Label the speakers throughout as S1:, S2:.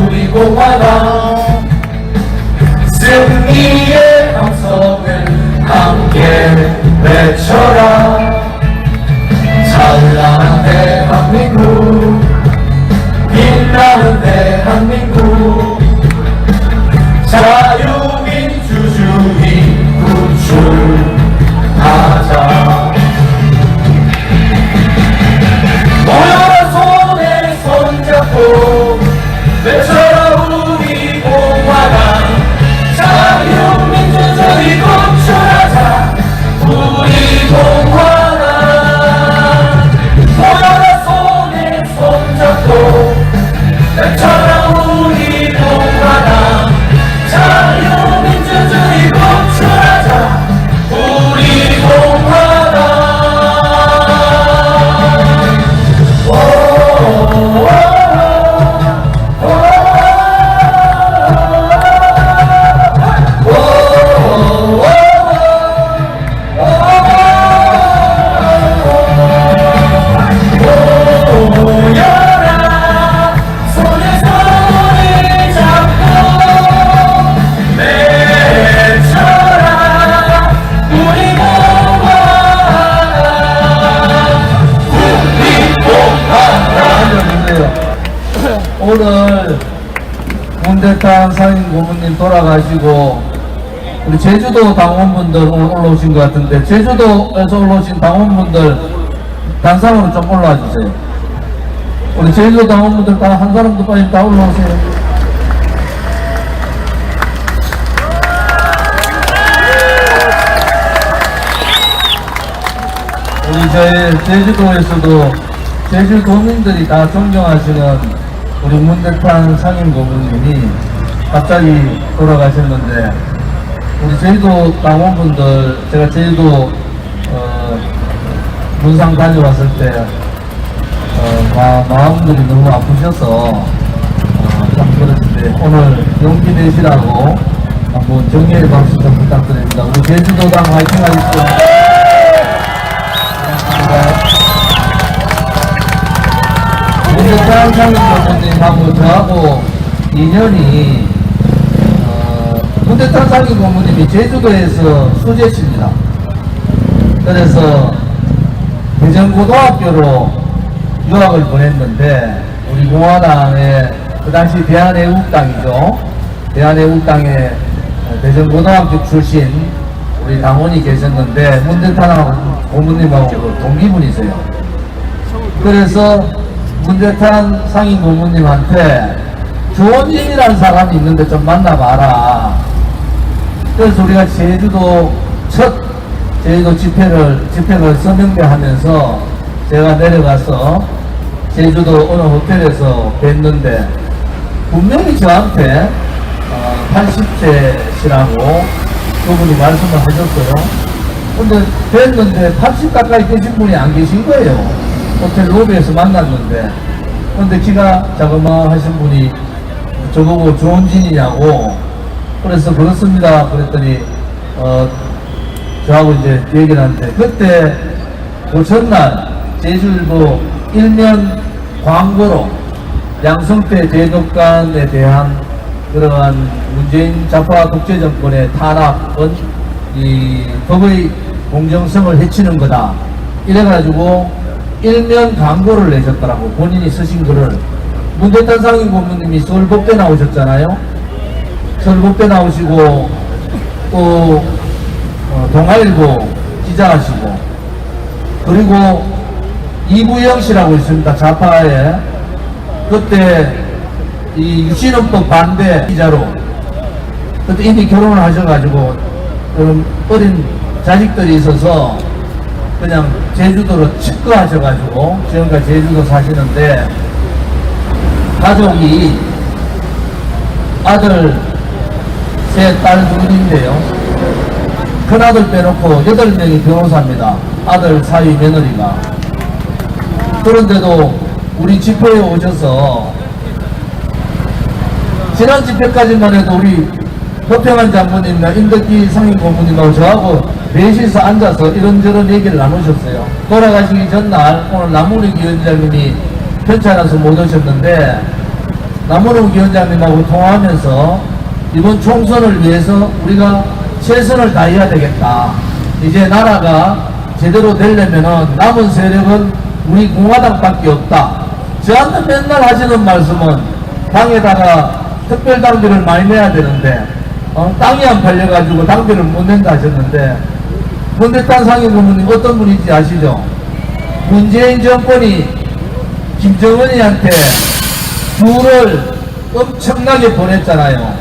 S1: 우리 공화당 승리의 함성을 함께 외쳐라. 찬란한 대한민국, 빛나는 대한민국, 자유민주주의 구출하자. 모여라 손에 손잡고 외쳐라 우리 공화당, 자유민주주의 구출하자. 우리 공화당 모여라 손에 손잡고 외쳐라 우리 공화당, 자유민주주의 구출하자. 우리 공화당.
S2: 오늘 문대탄 상임 고문님 돌아가시고 우리 제주도 당원분들 오늘 올라오신 것 같은데, 제주도에서 올라오신 당원분들 단상으로 좀 올라와 주세요. 우리 제주도 당원분들 다 한 사람도 빨리 다 올라오세요. 우리 저희 제주도에서도 제주도민들이 다 존경하시는 우리 문대탄 상임 고문님이 갑자기 돌아가셨는데, 우리 제주도 당원분들, 제가 제주도 문상 다녀왔을 때 마음들이 너무 아프셔서 참 그러신데, 오늘 용기 내시라고 한번 정리의 박수 좀 부탁드립니다. 우리 제주도당 화이팅 하십시오. 문대탄 상임 고문님하고 저하고 인연이 문대탄 상임 고문님이 제주도에서 수재십니다. 그래서 대전고등학교로 유학을 보냈는데, 우리 공화당의 그 당시 대한애국당이죠. 대한애국당의 대전고등학교 출신 우리 당원이 계셨는데, 문대탄 고문님하고 동기분이세요. 그래서 문대탄 상임 고문님한테 조원진이라는 사람이 있는데 좀 만나봐라. 그래서 우리가 제주도 첫 제주도 집회를 서명대하면서 제가 내려가서 제주도 어느 호텔에서 뵀는데, 분명히 저한테 80세시라고 그분이 말씀을 하셨어요. 근데 뵀는데 80 가까이 계신 분이 안 계신 거예요. 호텔 로비에서 만났는데. 근데 키가 자그마하신 분이 저보고 조원진이냐고. 그래서 그렇습니다 그랬더니 저하고 이제 얘기를 하는데, 그때 그 전날 제주일보 일면 광고로 양성태 대독관에 대한 그러한 문재인 좌파 독재 정권의 탄압은 이 법의 공정성을 해치는 거다, 이래가지고 일면 광고를 내셨더라고. 본인이 쓰신 글을. 문대탄 상임 고문님이 서울법대 나오셨잖아요. 서울법대 나오시고 또 동아일보 기자하시고, 그리고 이부영 씨라고 있습니다. 좌파에. 그때 이 유신헌법 반대 기자로 그때 이미 결혼을 하셔가지고 그런 어린 자식들이 있어서 그냥 제주도로 직거하셔가지고 지금까지 제주도 사시는데 가족이 아들 셋, 딸 둘인데요. 큰아들 빼놓고 8명이 변호사입니다. 아들 사위 며느리가. 그런데도 우리 집회에 오셔서 지난 집회까지만 해도 우리 허평한 장모님이나 임덕기 상임고문님하고 저하고 넷이서 앉아서 이런저런 얘기를 나누셨어요. 돌아가시기 전날 오늘 남문희 위원장님이 편찮아서 못 오셨는데 남문희 위원장님하고 통화하면서 이번 총선을 위해서 우리가 최선을 다해야 되겠다. 이제 나라가 제대로 되려면은 남은 세력은 우리 공화당밖에 없다. 저한테 맨날 하시는 말씀은 당에다가 특별당비를 많이 내야 되는데 땅이 안 팔려가지고 당비를 못 낸다 하셨는데 문대탄 상임고문님 어떤 분인지 아시죠? 문재인 정권이 김정은이한테 귤을 엄청나게 보냈잖아요.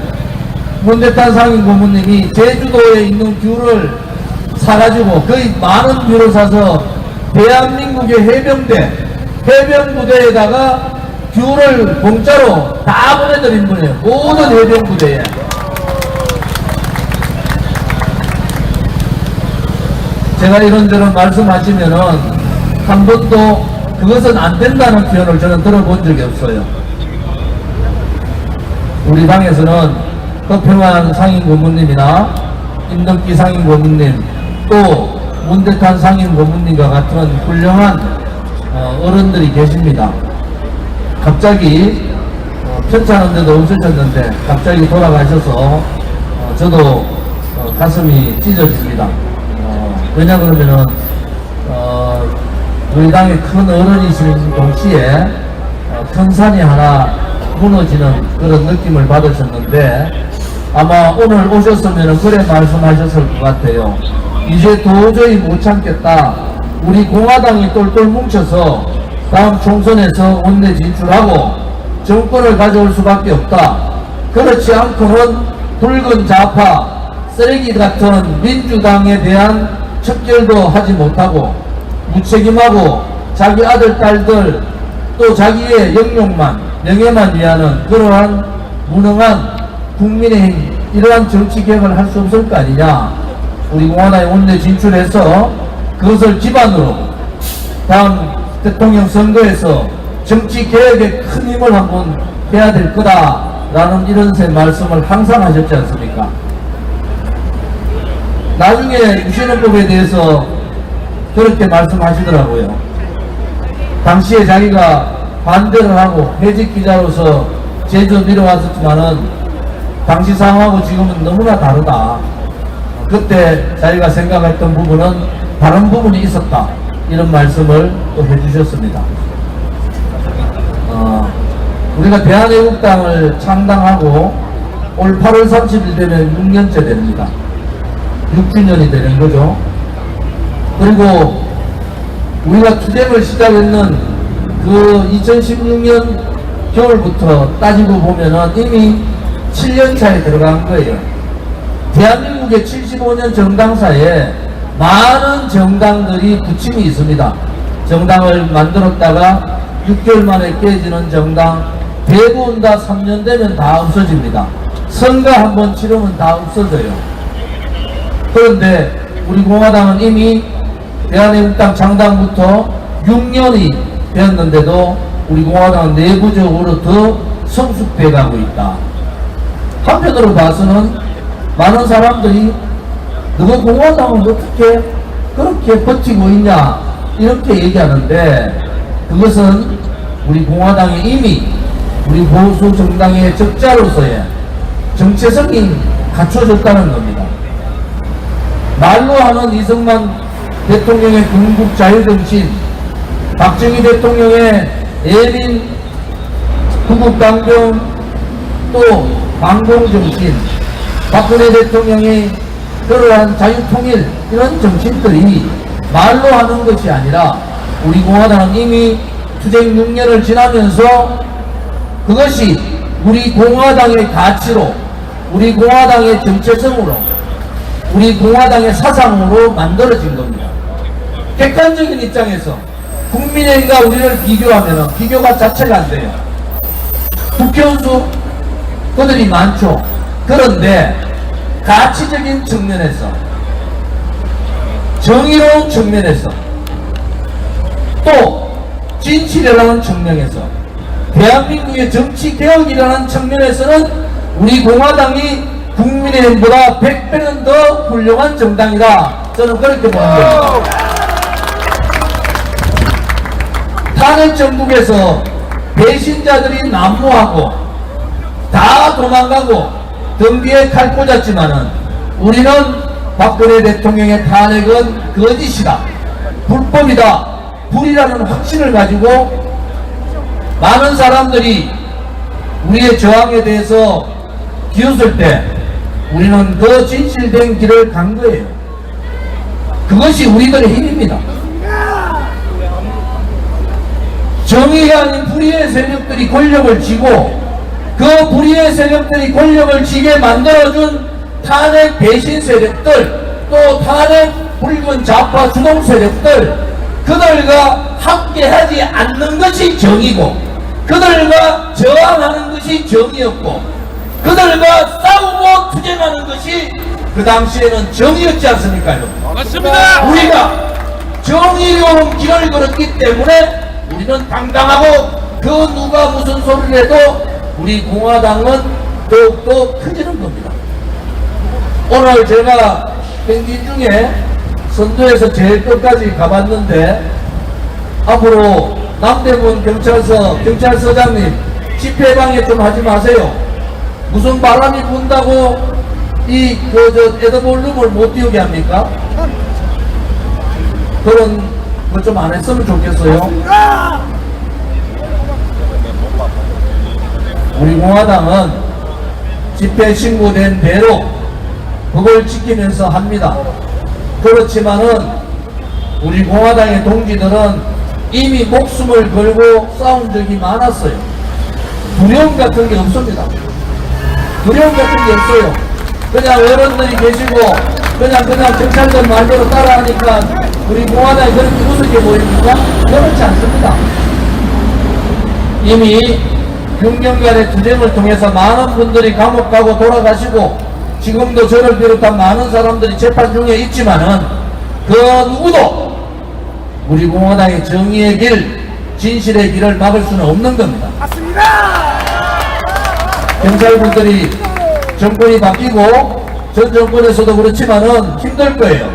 S2: 문대탄 상임고문님이 제주도에 있는 귤을 사가지고 거의 많은 귤을 사서 대한민국의 해병부대에다가 귤을 공짜로 다 보내드린 분이에요. 모든 해병부대에. 제가 이런저런 말씀하시면은 한 번도 그것은 안 된다는 표현을 저는 들어본 적이 없어요. 우리 당에서는 허평한 상임고문님이나 임덕기 상임고문님 또 문대탄 상임고문님과 같은 훌륭한 어른들이 계십니다. 갑자기 편찮은 데도 없으셨는데 갑자기 돌아가셔서 저도 가슴이 찢어집니다. 왜냐 그러면은 우리 당의 큰 어른이신 동시에 큰 산이 하나 무너지는 그런 느낌을 받으셨는데 아마 오늘 오셨으면 그래 말씀하셨을 것 같아요. 이제 도저히 못 참겠다. 우리 공화당이 똘똘 뭉쳐서 다음 총선에서 원내 진출하고 정권을 가져올 수밖에 없다. 그렇지 않고는 붉은 좌파 쓰레기 같은 민주당에 대한 척결도 하지 못하고 무책임하고 자기 아들 딸들 또 자기의 영역만 명예만 위하는 그러한 무능한 국민의힘 이러한 정치 개혁을 할 수 없을 거 아니냐. 우리 공화당에 원내 진출해서 그것을 기반으로 다음 대통령 선거에서 정치 개혁에 큰 힘을 한번 해야 될 거다라는 이런 말씀을 항상 하셨지 않습니까? 나중에 유신헌법에 대해서 그렇게 말씀하시더라고요. 당시에 자기가 반대를 하고 해직 기자로서 제주 내려왔었지만은 당시 상황하고 지금은 너무나 다르다. 그때 자기가 생각했던 부분은 다른 부분이 있었다. 이런 말씀을 또 해주셨습니다. 우리가 대한애국당을 창당하고 올 8월 30일 되면 6년째 됩니다. 6주년이 되는 거죠. 그리고 우리가 투쟁을 시작했는 그 2016년 겨울부터 따지고 보면은 이미 7년 차에 들어간 거예요. 대한민국의 75년 정당사에 많은 정당들이 부침이 있습니다. 정당을 만들었다가 6개월 만에 깨지는 정당 대부분 다 3년 되면 다 없어집니다. 선거 한번 치르면 다 없어져요. 그런데 우리 공화당은 이미 대한애국당 창당부터 6년이 되었는데도 우리 공화당은 내부적으로 더 성숙돼 가고 있다. 한편으로 봐서는 많은 사람들이 너가 공화당은 어떻게 그렇게 버티고 있냐 이렇게 얘기하는데 그것은 우리 공화당이 이미 우리 보수 정당의 적자로서의 정체성이 갖춰졌다는 겁니다. 말로 하는 이승만 대통령의 궁극 자유정신, 박정희 대통령의 예민 구국강경 또 반공정신, 박근혜 대통령의 그러한 자유통일 이런 정신들이 말로 하는 것이 아니라 우리 공화당은 이미 투쟁 6년을 지나면서 그것이 우리 공화당의 가치로, 우리 공화당의 정체성으로, 우리 공화당의 사상으로 만들어진 겁니다. 객관적인 입장에서 국민의힘과 우리를 비교하면 비교가 자체가 안 돼요. 국회의원수 그들이 많죠. 그런데 가치적인 측면에서, 정의로운 측면에서, 또 진실이라는 측면에서, 대한민국의 정치개혁이라는 측면에서는 우리 공화당이 국민의힘보다 100배는 더 훌륭한 정당이다. 저는 그렇게 보는 겁니다. 탄핵 정국에서 배신자들이 난무하고 다 도망가고 등 뒤에 칼 꽂았지만은 우리는 박근혜 대통령의 탄핵은 거짓이다, 불법이다, 불이라는 확신을 가지고 많은 사람들이 우리의 저항에 대해서 비웃을 때 우리는 더 진실된 길을 간 거예요. 그것이 우리들의 힘입니다. 정의가 아닌 불의의 세력들이 권력을 쥐고 그 불의의 세력들이 권력을 쥐게 만들어준 탄핵 배신 세력들, 또 탄핵 붉은 좌파 주동 세력들, 그들과 함께하지 않는 것이 정의고 그들과 저항하는 것이 정의였고 그들과 싸우고 투쟁하는 것이 그 당시에는 정의였지 않습니까, 여러분?
S3: 맞습니다.
S2: 우리가 정의로운 길을 걸었기 때문에 우리는 당당하고 그 누가 무슨 소리를 해도 우리 공화당은 더욱더 커지는 겁니다. 오늘 제가 행진 중에 선도에서 제일 끝까지 가봤는데 앞으로 남대문 경찰서장님 집회방해 좀 하지 마세요. 무슨 바람이 분다고 에드볼룸을 못 띄우게 합니까? 그런 거 좀 안 했으면 좋겠어요. 우리 공화당은 집회 신고된 대로 그걸 지키면서 합니다. 그렇지만은 우리 공화당의 동지들은 이미 목숨을 걸고 싸운 적이 많았어요. 두려움 같은 게 없습니다. 두려움 같은 게 없어요. 그냥 어른들이 계시고 그냥 경찰들 말대로 따라하니까 우리 공화당이 그렇게 우습게 보입니까? 그렇지 않습니다. 이미 6년간의 투쟁을 통해서 많은 분들이 감옥 가고 돌아가시고 지금도 저를 비롯한 많은 사람들이 재판 중에 있지만은 그 누구도 우리 공화당의 정의의 길, 진실의 길을 막을 수는 없는 겁니다.
S3: 맞습니다.
S2: 경찰분들이 정권이 바뀌고 전 정권에서도 그렇지만은 힘들 거예요.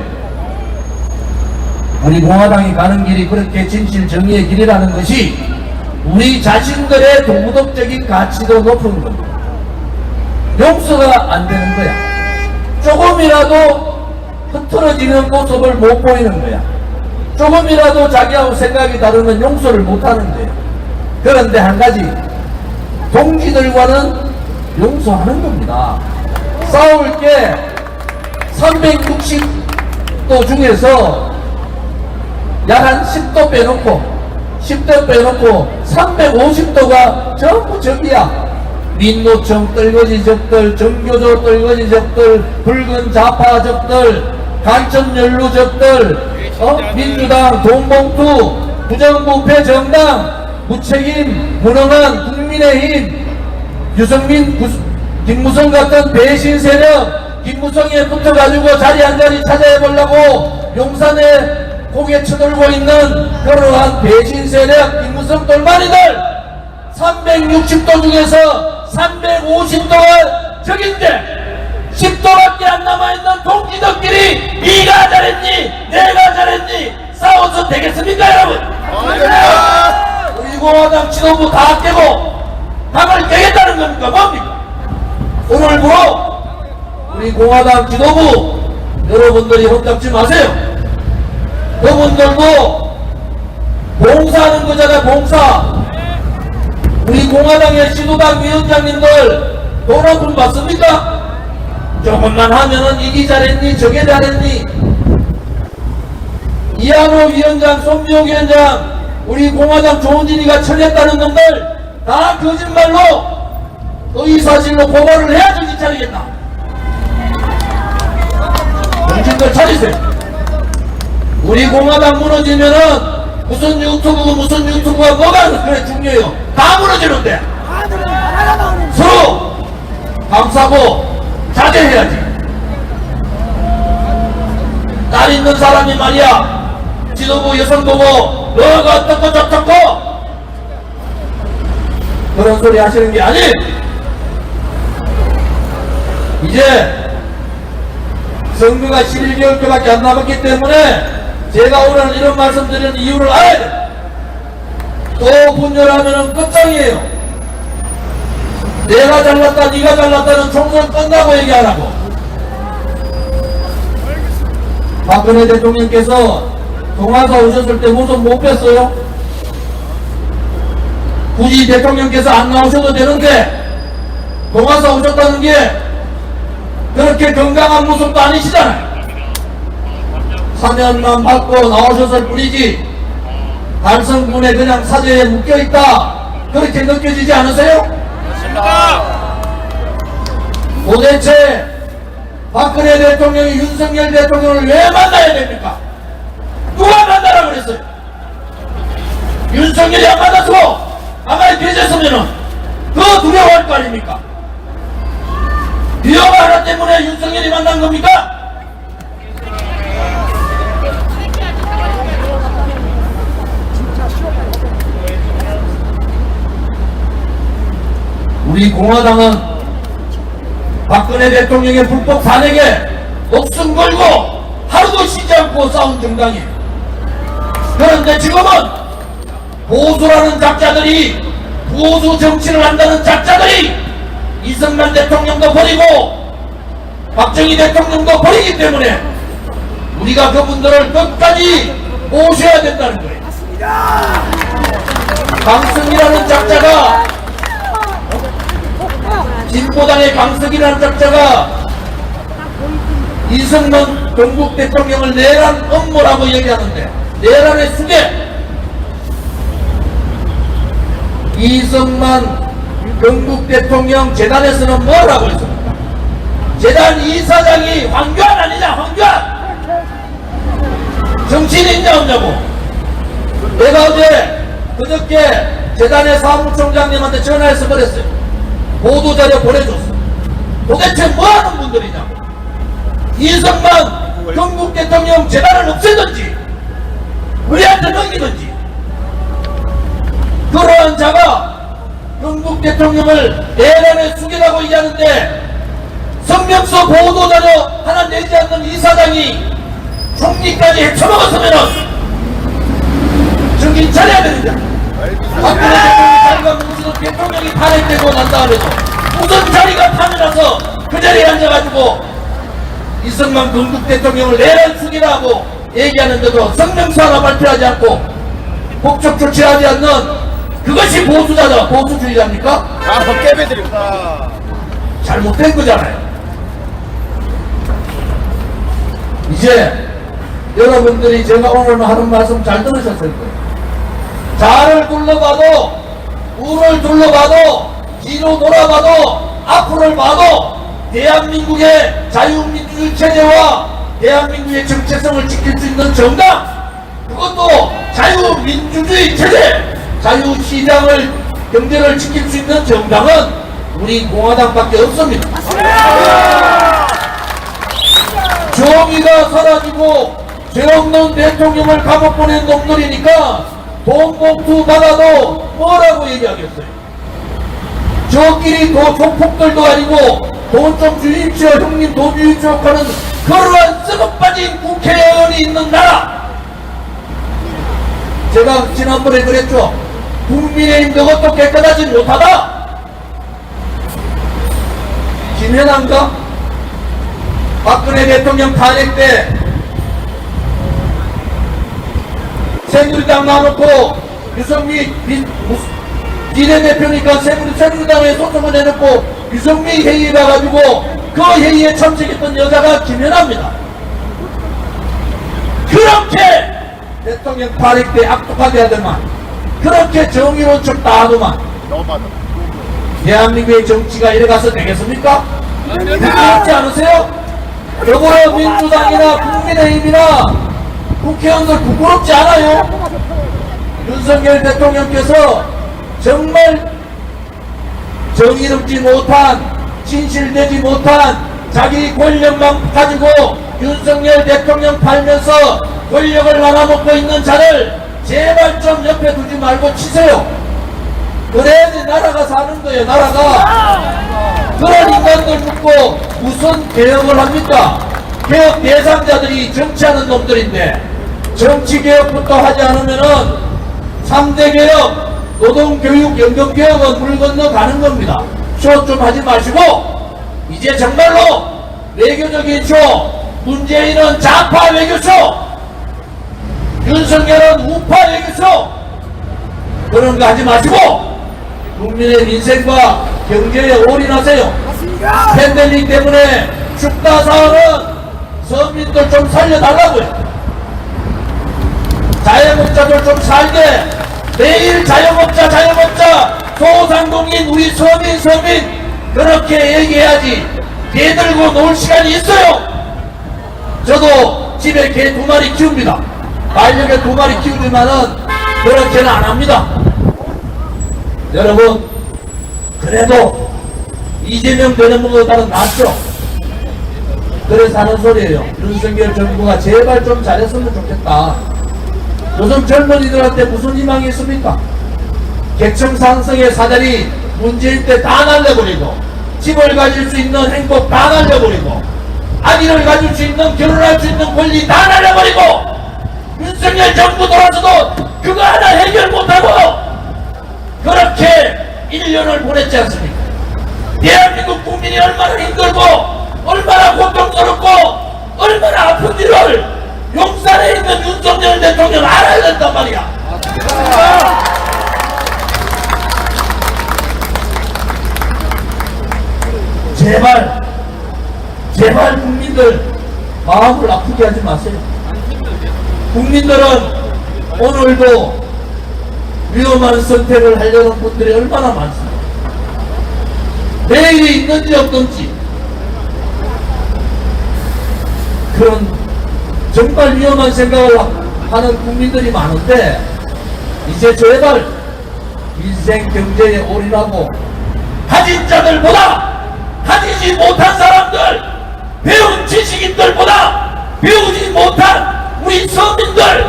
S2: 우리 공화당이 가는 길이 그렇게 진실 정의의 길이라는 것이 우리 자신들의 도덕적인 가치도 높은 겁니다. 용서가 안 되는 거야. 조금이라도 흐트러지는 모습을 못 보이는 거야. 조금이라도 자기하고 생각이 다르면 용서를 못 하는 거예요. 그런데 한 가지, 동지들과는 용서하는 겁니다. 싸울 게 360도 중에서 약 한 10도 빼놓고 10도 빼놓고 350도가 전부 적이야. 민노총 떨거지 적들, 정교조 떨거지 적들, 붉은 좌파 적들, 간첩연루 적들, 민주당, 돈봉투, 부정부패 정당, 무책임, 무능한 국민의힘, 유승민, 김무성 같은 배신 세력, 김무성에 붙어가지고 자리 한 자리 차지해보려고 용산에 고개 쳐들고 있는 그러한 배신 세력, 김무성 돌마리들 360도 중에서 350도가 적인데 10도밖에 안 남아있는 동지들끼리 네가 잘했니 내가 잘했니 싸워서 되겠습니까, 여러분? 우리 공화당 지도부 다 깨고 당을 깨겠다는 겁니까, 뭡니까? 오늘부로 우리 공화당 지도부 여러분들이 혼잡지 마세요. 그분들도 봉사하는 거잖아요, 봉사. 우리 공화당의 시도당 위원장님들 돈 한 푼 받습니까? 조금만 하면은 이기 잘했니 저게 잘했니. 이한호 위원장, 손미호 위원장, 우리 공화당 조은진이가 처리했다는 놈들 다 거짓말로 의사실로 고발을 해야 정신 차리겠나? 정신들 차리세요. 우리 공화당 무너지면은 무슨 유튜브가 뭐가 그래 중요해요. 다 무너지는데 서로 감싸고 자제해야지. 딸 있는 사람이 말이야 지도부 여성 보고 너가 어떻고 저떻고 그런 소리 하시는 게 아니. 이제 선거가 11개월밖에 안 남았기 때문에 제가 오늘 이런 말씀 드리는 이유를 알아야 돼. 또 분열하면은 끝장이에요. 내가 잘났다 네가 잘났다는 총선 끝나고 얘기하라고. 박근혜 대통령께서 동아사 오셨을 때 모습 못 뵀어요? 굳이 대통령께서 안 나오셔도 되는데 동아사 오셨다는 게 그렇게 건강한 모습도 아니시잖아요. 사면만 받고 나오셨을 뿐이지 달성군에 그냥 사제에 묶여있다 그렇게 느껴지지 않으세요? 도대체 박근혜 대통령이 윤석열 대통령을 왜 만나야 됩니까? 누가 만나라 그랬어요? 윤석열이 안 만나서 가만히 계셨으면은 더 두려워할 거 아닙니까? 위험 하나 때문에 윤석열이 만난 겁니까? 우리 공화당은 박근혜 대통령의 불법 탄핵에 목숨 걸고 하루도 쉬지 않고 싸운 정당이에요. 그런데 지금은 보수라는 작자들이 보수 정치를 한다는 작자들이 이승만 대통령도 버리고 박정희 대통령도 버리기 때문에 우리가 그분들을 끝까지 모셔야 된다는 거예요. 강승이라는 작자가 진보당의 강석이라는 작자가 이승만 경북 대통령을 내란 음모라고 얘기하는데 내란의 수계 이승만 경북 대통령 재단에서는 뭐라고 했습니까? 재단 이사장이 황교안 아니냐 황교안 정치인이냐 없냐고. 내가 어제 그저께 재단의 사무총장님한테 전화해서 그랬어요. 보도자료 보내줬어. 도대체 뭐하는 분들이냐고. 이승만 경북 대통령 재단을 없애든지 우리한테 넘기든지. 그러한 자가 경북 대통령을 내란의 수계라고 얘기하는데 성명서 보도자료 하나 내지 않는 이사장이 총리까지 헤쳐먹었으면은 정신 차려야 됩니다. 박근혜 대통령 자리가 무슨 대통령이 탄핵되고 난 다음에도 무슨 자리가 타면서 그 자리에 앉아가지고 이승만 경북 대통령을 내란 수기라고 얘기하는데도 성명서 하나 발표하지 않고 법적 조치하지 않는 그것이 보수자다, 보수주의자입니까?
S3: 깨배드립니다.
S2: 잘못된 거잖아요. 이제 여러분들이 제가 오늘 하는 말씀 잘 들으셨을 거예요. 좌를 둘러봐도 우를 둘러봐도 뒤로 돌아봐도 앞을 봐도 대한민국의 자유민주주의 체제와 대한민국의 정체성을 지킬 수 있는 정당, 그것도 자유민주주의 체제, 자유시장을 경제를 지킬 수 있는 정당은 우리 공화당밖에 없습니다. 정의가 사라지고 죄 없는 대통령을 감옥 보낸 놈들이니까 돈 봉투 받아도 뭐라고 얘기하겠어요? 저끼리 조폭들도 아니고 돈 좀 주십시오 형님 돈 주십시오 하는 그러한 썩어 빠진 국회의원이 있는 나라. 제가 지난번에 그랬죠. 국민의힘 그것도 깨끗하지 못하다. 김현아인가? 박근혜 대통령 탄핵 때 새누리당 놔놓고 유성민 비례대표니까 새누리당에 소송을 내놓고 유성민 회의에 가가지고 그 회의에 참석했던 여자가 김연아입니다. 그렇게 대통령 탄핵 때 악독하게 하더만, 그렇게 정의로운 척 다 하더만,
S3: 너무 많아.
S2: 대한민국의 정치가 이래가서 되겠습니까? 부끄럽지 않으세요? 더불어민주당이나 국민의힘이나 국회의원들 부끄럽지 않아요? 윤석열 대통령께서 정말 정의롭지 못한, 진실되지 못한 자기 권력만 가지고 윤석열 대통령 팔면서 권력을 말아먹고 있는 자를 제발 좀 옆에 두지 말고 치세요. 그래야지 나라가 사는 거예요. 나라가. 그런 인간들 묻고 무슨 개혁을 합니까? 개혁 대상자들이 정치하는 놈들인데 정치개혁부터 하지 않으면은 3대 개혁, 노동교육, 연금개혁은 물 건너가는 겁니다. 쇼 좀 하지 마시고 이제 정말로 외교적인 쇼, 문재인은 좌파 외교쇼, 윤석열은 우파 외교쇼, 그런 거 하지 마시고 국민의 민생과 경제에 올인하세요. 팬데믹 때문에 죽다 사는 서민들 좀 살려달라고요. 자영업자들 좀 살게. 매일 자영업자 소상공인 우리 서민 그렇게 얘기해야지. 개 들고 놀 시간이 있어요. 저도 집에 개 2마리 키웁니다. 반려개 2마리 키우지만은 그렇게는 안 합니다. 여러분, 그래도 이재명 되는 것보다는 낫죠. 그래서 하는 소리예요. 윤석열 정부가 제발 좀 잘했으면 좋겠다. 요즘 젊은이들한테 무슨 희망이 있습니까? 계층 상승의 사다리 문재인 때 다 날려버리고, 집을 가질 수 있는 행복 다 날려버리고, 아기를 가질 수 있는, 결혼할 수 있는 권리 다 날려버리고, 윤석열 정부 돌아서도 그거 하나 해결 못하고 그렇게 1년을 보냈지 않습니까? 대한민국 국민이 얼마나 힘들고 얼마나 고통스럽고 얼마나 아픈 일을 용산에 있는 윤석열 대통령 알아야 된단 말이야. 제발 국민들 마음을 아프게 하지 마세요. 국민들은 오늘도 위험한 선택을 하려는 분들이 얼마나 많습니까? 내일이 있는지 없는지 그런 정말 위험한 생각을 하는 국민들이 많은데 이제 제발 민생 경제에 올인하고 가진 자들보다 가지지 못한 사람들, 배운 지식인들보다 배우지 못한 우리 서민들,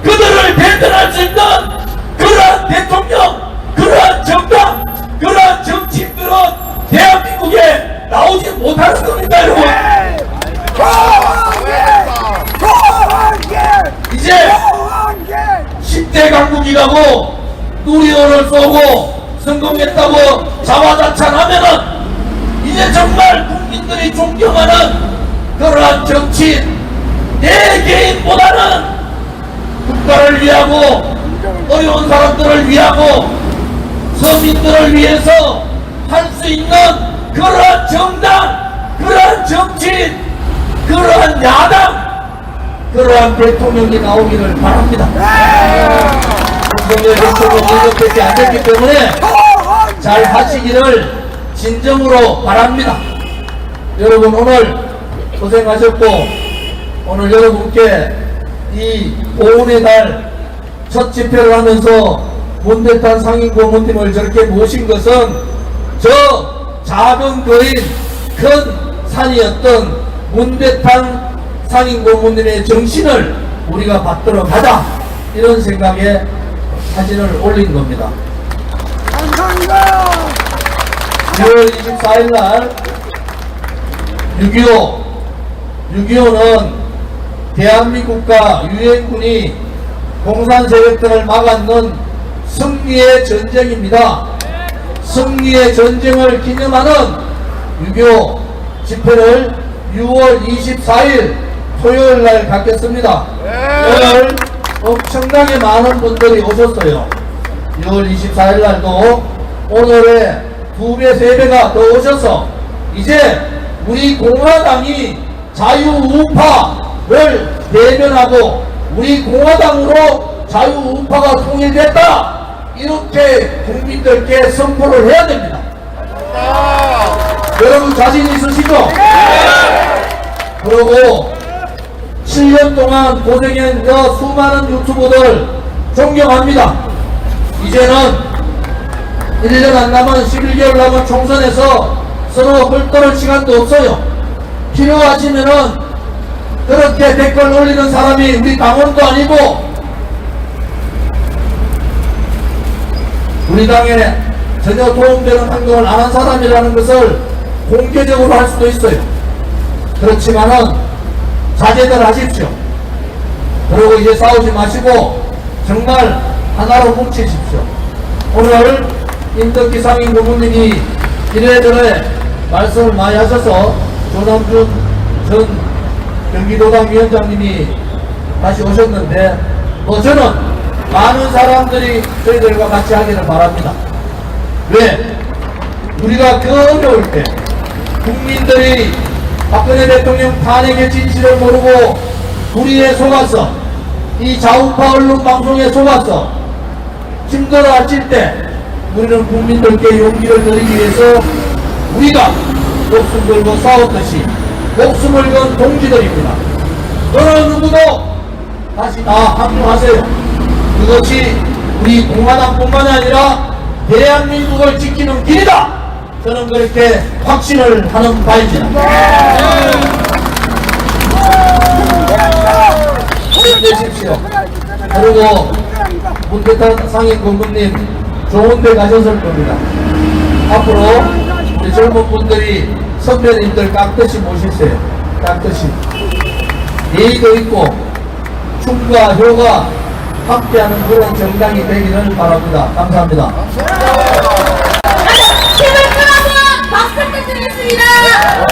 S2: 그들을 대변할 수 있는 그러한 대통령, 그러한 정당, 그러한 정치인들은 대한민국에 나오지 못하는 겁니다, 여러분. 이제 10대 강국이라고 누리호를 쏘고 성공했다고 자화자찬하면은 이제 정말 국민들이 존경하는 그러한 정치인, 내 개인보다는 국가를 위하고 어려운 사람들을 위하고 서민들을 위해서 할 수 있는 그러한 정당, 그러한 정치인, 그러한 야당, 그러한 대통령이 나오기를 바랍니다. 윤석열 대통령이 이렇게 안 됐기 때문에 잘 하시기를 진정으로 바랍니다. 여러분 오늘 고생하셨고 오늘 여러분께 이 보훈의 달 첫 집회를 하면서 문대탄 상임고문님을 저렇게 모신 것은 저 작은 거인 큰 산이었던 문대탄 상임고문님의 정신을 우리가 받들어 가자 이런 생각에 사진을 올린 겁니다.
S3: 감사합니다.
S2: 6월 24일 날 6.25는 대한민국과 유엔군이 공산 세력들을 막았는 승리의 전쟁입니다. 승리의 전쟁을 기념하는 6.25 집회를 6월 24일 토요일 날 갖겠습니다. 오늘 엄청나게 많은 분들이 오셨어요. 6월 24일 날도 오늘의 2배, 3배가 더 오셔서 이제 우리 공화당이 자유우파를 대변하고 우리 공화당으로 자유우파가 통일됐다 이렇게 국민들께 선포를 해야 됩니다. 여러분 자신 있으시죠? 그리고 7년 동안 고생한 저 수많은 유튜버들 존경합니다. 이제는 1년 안 남은 11개월 남은 총선에서 서로 헐떡을 시간도 없어요. 필요하시면은 그렇게 댓글 올리는 사람이 우리 당원도 아니고 우리 당에 전혀 도움되는 행동을 안 한 사람이라는 것을 공개적으로 할 수도 있어요. 그렇지만은 자제들 하십시오. 그리고 이제 싸우지 마시고 정말 하나로 뭉치십시오. 오늘 임덕기 상임 고문님이 이래저래 말씀을 많이 하셔서 조남준 전 경기도당 위원장님이 다시 오셨는데 저는 많은 사람들이 저희들과 같이 하기를 바랍니다. 왜? 우리가 그 어려울 때 국민들이 박근혜 대통령 탄핵의 진실을 모르고 불의에 속아서 이 좌우파 언론 방송에 속아서 힘들어 하실 때 우리는 국민들께 용기를 드리기 위해서 우리가 목숨 걸고 싸웠듯이 목숨을 건 동지들입니다. 어느 누구도 다시 다 합류하세요. 그것이 우리 공화당뿐만 아니라 대한민국을 지키는 길이다. 저는 그렇게 확신을 하는 바입니다. 힘내십시오. 그리고 문대탄 상임 고문님 좋은 데 가셨을 겁니다. 앞으로 우리 젊은 분들이 선배님들 깍듯이 모시세요. 깍듯이. 예의도 있고 춤과 효가 함께하는 그런 정당이 되기를 바랍니다. 감사합니다.
S4: 힘을 끌어서 박수 부탁드리겠습니다.